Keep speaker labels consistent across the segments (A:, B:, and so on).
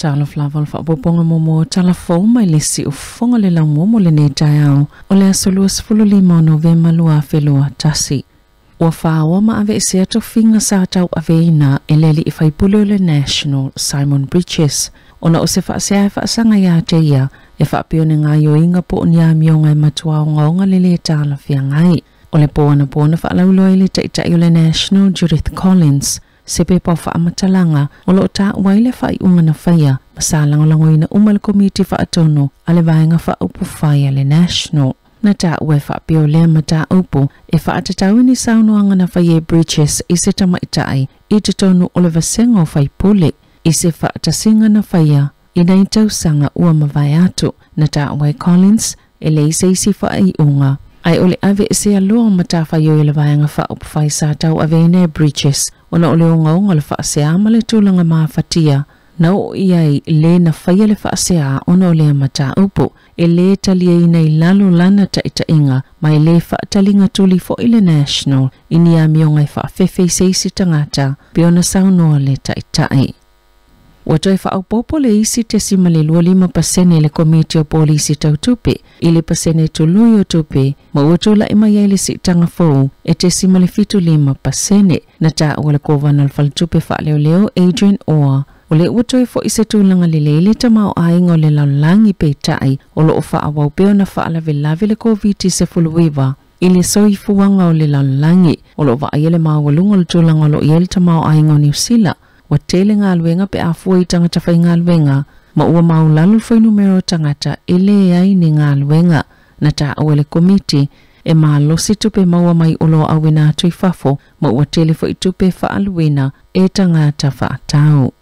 A: talo flaval fa boponga momo talafo mai lesi ufonga le la momo le ne taiao o le asolu asfululima o Novemba lua felua tasi. Ua whaawa ma ave ese ato finga sa tau aveina e leli i whaipulu le National Simon Bridges. Ona o se whaasea e whaasanga ia te ia e whaapione ngā yoinga po o nia mionga e matua o ngaonga le le tala fia ngai. O le poana whaalauloa i le taitai o le National Judith Collins. Sepe pau whaamatalanga o lo ta waile whai unga na whaia masalangolangoina umale komiti whaatono ale vaenga whaupu whaia le National. Na ta ue whaapio lea mata upu e whaatatau ni saunoanga na whaie Bridges i se tamaitai i te tonu o le vasenga o whaipule i se whaatasinga na whaia i nei tausanga ua mawai atu. Na ta ue Collins e le isi whai unga. Ai ole ave se aloa mata whaio i le vaenga whaupu whai sa tau avene Bridges ona ole o ngaunga le whaasea ma le tūlanga mawhatia. Na o iai le na whaia le whaasea ona o le mata upu e le talia i nei lalo lana taitainga mai le whaatalinga tuli fo i le National i ni a mionga i whaafefe seisi tangata piona saunoa le taitai. Wato e whaaupopo le isi te sima le 5% le komiti o polisi tau tupe i le pasene tului o tupe ma utula i mai le sitanga fau e te sima le 5% na ta wale kovana al fal tupe wha leo Adrian Orr o le uto e fo i se tūlanga le leile tamau ainga o le laulangi peitai o lo o whaawau peo na whaalave lave le COVID se fuluiva i le soifuanga o le laulangi o lo wa aiele mawalunga le tūlanga o lo iele tamau ainga o New Zealand. Wa tele ngā luenga pe afua i tangata whai ngā luenga, ma ua maulalu whai numero tangata ele ai ni ngā luenga na ta awele komiti e maa losi tupe maua mai ulo awena tui fafo ma ua tele whai tupe whaaluena e tangata whaatau.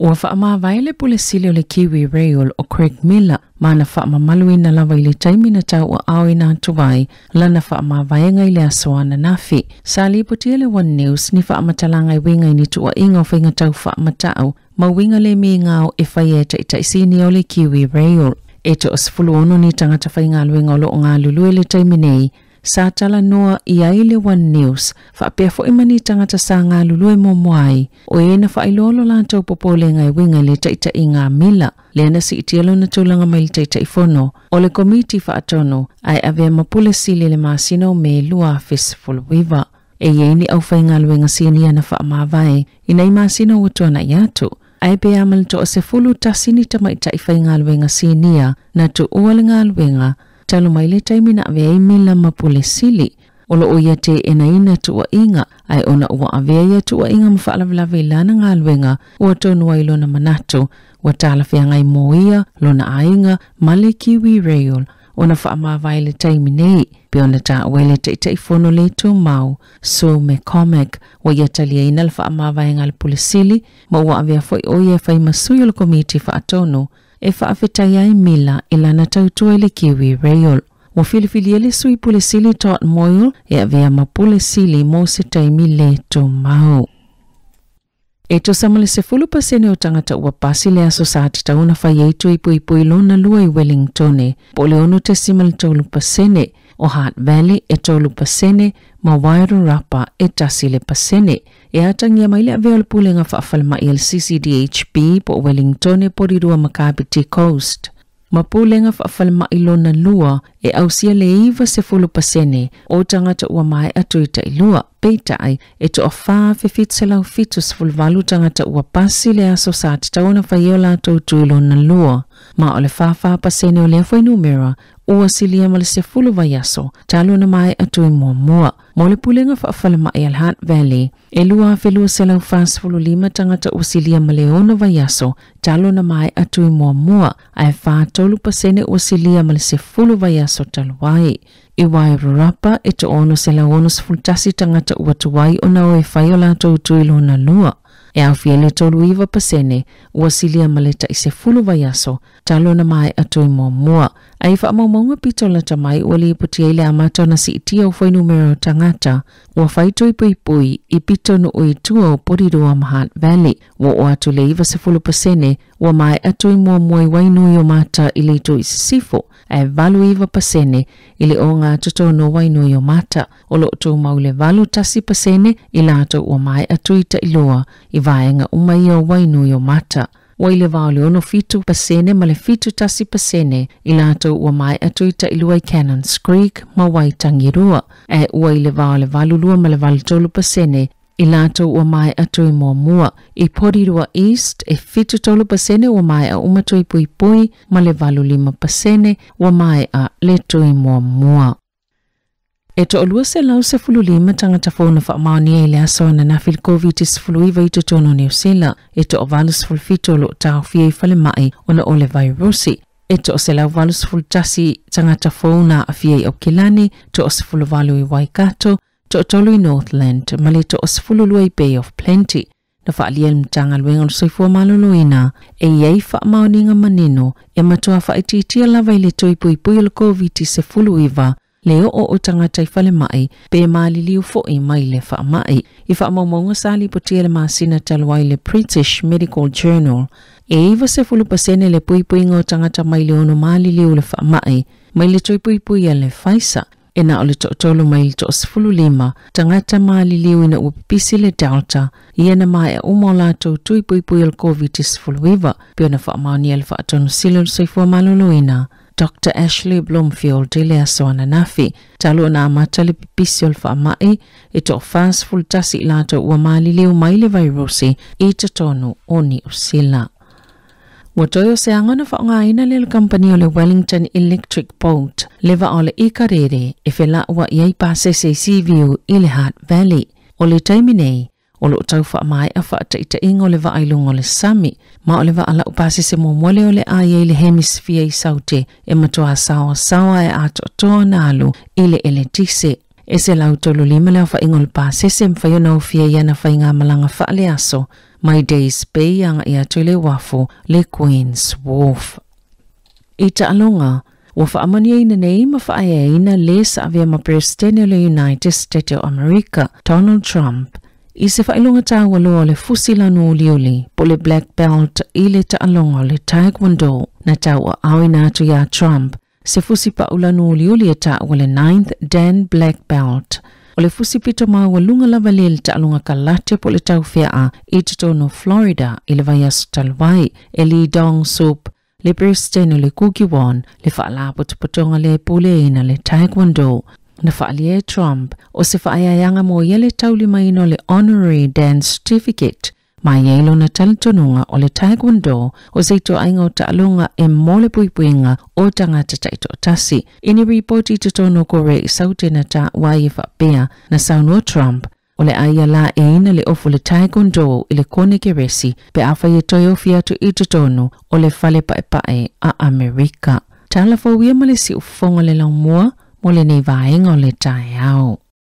A: Ua wha vaile pulesili o le Kiwi Rail o Craig Miller mana wha maluina lawa i le taimina tau o awena tuwai lana wha vaenga i le asoana nafi. Sa liputia le One News ni wha matalanga i winga i ni tua inga o whainga tau wha matau ma winga le mi ngao e whaieta i taisini o le Kiwi Rail. E to asfulu ono ni tangata whainga luenga o lo ngā lulu le taiminei. Sa tala noa i ai le One News, whaapea fo imani tangata sa ngā lulue mo moai, o e na whailolo lantau popole ngai winga le taita i ngā mila, le ana si itialo na tūlanga mai le taita i fono, o le komiti whaatono, ai avea mapule sili le masino me lua festival wiva. E yeini au whainga luenga sinia na wha mawai, ina i masino utuana iatu, ai pe amal to se fulu tasini tamaita i whainga luenga sinia, na tu uale ngā luenga, talo mai le taimina avea i mila mapule sili. Olo o ia te ena ina tua inga, ai ona ua avea ia tua inga mawhaalawelawe ilana ngā luenga, ua tonu ai lona manatu, ua talawhea ngai moia, lona ainga, male Kiwi Rail, ona whaamawai le taiminei, pe ona ta wele te teifono le tu mau, so me comic, ua ia talia ina le whaamawai ngā le pule sili, ma ua avea foi o ia whai masui o le komiti whaatono, e whaafetai ai mila ilana tautua le Kiwi Rail. Wa filifili ele sui pule sili Todd Moyle e avea mapule sili mo se taimi le to mau. E to samale se 10% o tangata ua pasi le aso sa tauna whai eitu i pui lona lua i Wellingtone, po le ono te simal 3% o Hart Valley e 3% ma Wairarapa e tasi le pasene. E atangia maile avea le pule nga whaafalma i CCDHP po Wellingtone po rirua Makabiti Coast. Mapule nga whaafalma i lona lua e ausia le iwa se 10% o tangata ua mai atuita i lua. Peitai e to ofa fefitselau fitus fulvalu tangata ua pasi le aso sa tauna whaiola tautu i lona lua. Ma ole whawha pasene o le fwai numera ua silia ma le se fulu vaiaso talo na mai atu i mua. Mo le pulenga whaafalama i Hart Valley e lua felua selau fast fulu 5 tangata ua silia ma le ono vaiaso talo na mai atu i mua. Ai wha 3% ua silia ma le se fulu vaiaso taluai. I Wairarapa e to ono selau ono sfultasi tangata ua tuwai o na oe whaiola tautu i lona lua. E au fiele 3% ua silia maleta i se fulu vaiaso talo na mai atu i mua. Ai wha maumaunga pito la tamai ua li iputia ile amata na si itia u whai numero tangata ua whaito i pui i pito no ui tua o porirua ma Hart Valley. Ua o atu le iwa se 10% ua mai atu i mua i wainu i o mata i le ito i sifo. E valu iwa pasene ili o ngā tutono wainu i o mata o lo tu maule valu tasi pasene i lato ua mai atu i ta iloa i vaenga umai o wainu i o mata. Wa ile vale ono fitu pasene ma le fitu tasi pasene I lato ua mai atu I tailua I Cannons Creek ma Waitangirua. Ua ile vale valulua ma le valitolu pasene I lato ua mai atu I Moamua. I Porirua East e fitu tolu pasene ua mai a umatu I Puipui ma le valulima pasene ua mai a letu I Moamua. E to olua se lau se fululima tangata fona whaamaoni e le aso na nafil COVID-19 I tutono New Zealand. E to o valus fulfito lo tau fia I fale mai ona ole virusi. E to o se lau valus fultasi tangata fona a fia I Okilani, to o se fuluvalu I Waikato, to o tolu I Northland, mali to o se fululua I Bay of Plenty. Na whaalia mtanga luenga lo soifua maloloina, e iei whaamaoninga manino, e matua whaititia lava I le toipui o le COVID se fuluiva, leo o tangata I fale mai, pe maliliu fo'i mai le wha mai. I wha maumaunga sali potia le masina talwai le British Medical Journal. E iwa se fulu pasene le puipui ngā tangata mai le ono maliliu le wha mai le toi puipui a le Pfizer. E na o le tolu mai le to sifulu lima, tangata maliliu ina upipisi le Delta, iena mai a umolato tui puipui al COVID-19 iwa, pio na wha maoni al wha atonu silo soifua maloloina. Dr. Ashley Bloomfield de le asoana nafi, talo na amata le pipisi al whaamai, e to fast full tasi lato ua maliliu mai le virusi I te tonu o New Zealand. Watoyo se angana whaongaina le company o le Wellington Electric Boat, leva o le ikarere, e whela ua iei pase se Seaview I le Hutt Valley. O le taiminei, o lo tau whaamai a whaataita ingo le waailung o le Sami, ma o le waala upase se momole o le aia I le hemisphere I saute, e matua sawa e ato toa nalu I le ele tise. E se lau tolu lima leo whaingo le pase se mwhaiona ufia iana whainga malanga whaale aso, My Days Bay anga I atu le wafu le Queen's Wharf. I ta alonga, wa whaamania ina nei ma whaaya ina le sa avia ma presidente o le United States of America, Donald Trump. I se whailonga tāua loa le fusilanu uliuli po le black belt I le taalonga le taekwondo na tāua au ina atu ya Trump se fusi pa ulanu uliuli e tāua le 9th Dan black belt. O le fusi pito maua lunga lava le taalonga kalate po le tau fea I tono Florida I le vaiasu talwai e li dong soup le presidente le kukiwan le whaalapo tupatonga le pule ina le taekwondo. Na whaalia Trump o se whaaianga mo yele tauli maino le honorary Dan certificate ma yelo na talitonunga o le taekwondo o se ito ainga o taalunga e mole puipuinga o tangata taito tasi. Ini reporti tutono kore I saute na ta wai whapea na saunua Trump o le aia la e ina le ofu le taekwondo I le kone keresi pe awha ye toyo fiatu I tutono o le fale pae a Amerika. Tala fawia malesi ufonga le laumua mo le nei vaenga o le tae au.